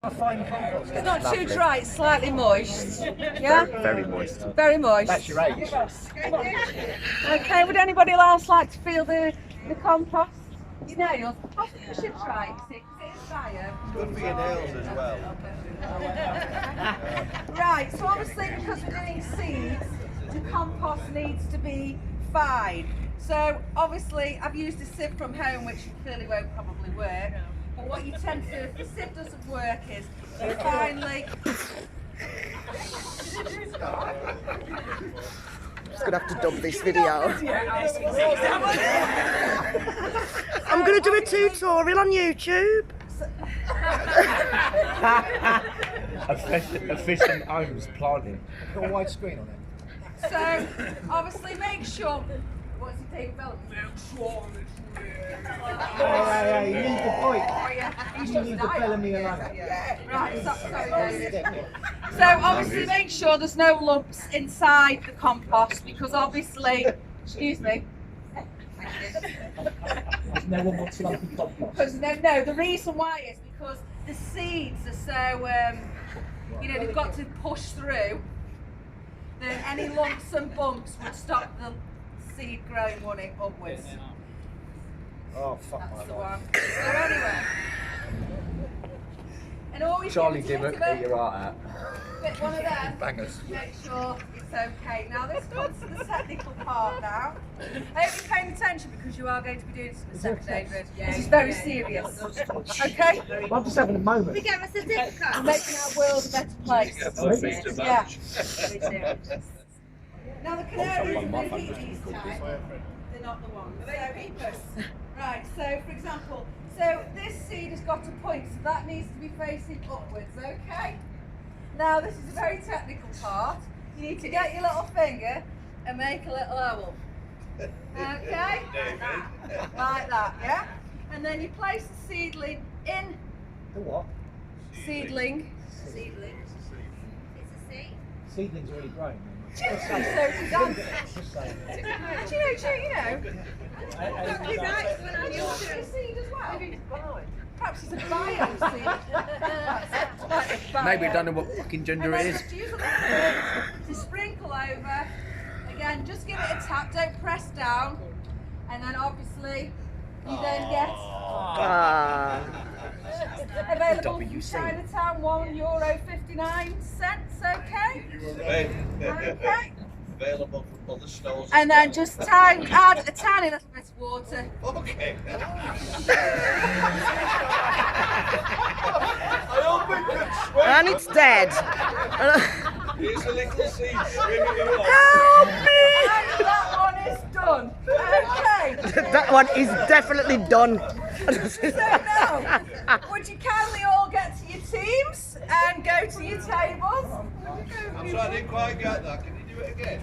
A fine compost. It's not too dry, it's slightly moist. Yeah? Very moist. Very moist. That's your age. Okay, would anybody else like to feel the compost? Your nails? I think you should try it, because it is bio. Good for your nails as well. Right, so obviously because we're doing seeds, the compost needs to be fine. So obviously I've used a sieve from home, which clearly won't probably work. But what you tend to do if the sieve doesn't work is you finally... I'm just gonna have to dub this video. I'm gonna do a tutorial on YouTube. Efficient homes planting. Got a wide screen on it. So obviously make sure... What's your David Bell? Hey, you need the point. Oh yeah, You need the Bellamy alone. Right, sorry David. So obviously make sure there's no lumps inside the compost, because obviously, excuse me. No one wants lumpy compost. Because no, the reason why is because the seeds are so, they've got to push through. Then any lumps and bumps would stop the seed growing running upwards. Oh, fuck That's my the life. one. So anyway. And always Charlie give it Dimmock, a get your art out. bit one of them. Bangers. Make sure it's okay. Now this comes to the technical part now. I hope you're paying attention, because you are going to be doing this in a second, David. This is very serious. Okay? I'm just having a moment. We get a certificate. We're making our world a better place. Yeah. Now the canaries, they eat these type. They're not the ones. They're peepers. Right, so for example, this seed has got a point, so that needs to be facing upwards, okay? Now this is a very technical part. You need to get your little finger and make a little oval. Okay? Like that, yeah? And then you place the seedling in. The what? Seedling. Seedling. It's a seed. Seedling's already grown. So to dance. Just saying. Do you know? Exactly right. You're a seed as well. Perhaps it's a bio seed. Maybe I don't know what fucking gender it is. Just use a little bit to sprinkle over. Again, just give it a tap. Don't press down. And then obviously you then get available from Chinatown, €1.59. Okay. Okay. Available from other stores. And then just add a tiny little bit of water. Okay. And it's dead. Here's a little seed swimming along. Help me! And that one is done. Okay. That one is definitely done. So now, would you kindly all get to your teams and go to your tables? I'm sorry, I didn't quite get that. Can you do it again?